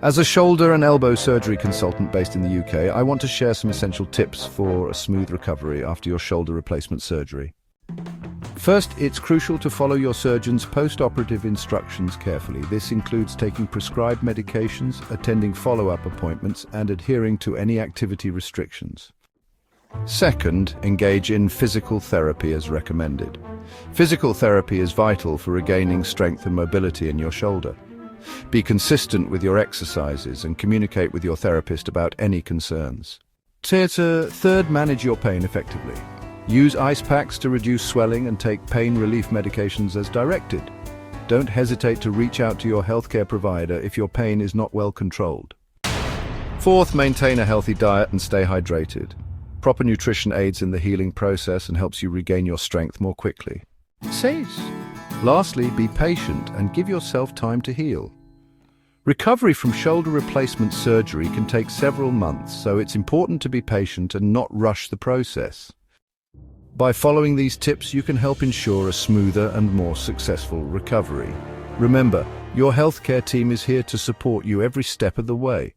As a shoulder and elbow surgery consultant based in the UK, I want to share some essential tips for a smooth recovery after your shoulder replacement surgery. First, it's crucial to follow your surgeon's post-operative instructions carefully. This includes taking prescribed medications, attending follow-up appointments, and adhering to any activity restrictions. Second, engage in physical therapy as recommended. Physical therapy is vital for regaining strength and mobility in your shoulder. Be consistent with your exercises and communicate with your therapist about any concerns. Third, manage your pain effectively. Use ice packs to reduce swelling and take pain relief medications as directed. Don't hesitate to reach out to your healthcare provider if your pain is not well controlled. Fourth, maintain a healthy diet and stay hydrated. Proper nutrition aids in the healing process and helps you regain your strength more quickly. Lastly, be patient and give yourself time to heal. Recovery from shoulder replacement surgery can take several months, so it's important to be patient and not rush the process. By following these tips, you can help ensure a smoother and more successful recovery. Remember, your healthcare team is here to support you every step of the way.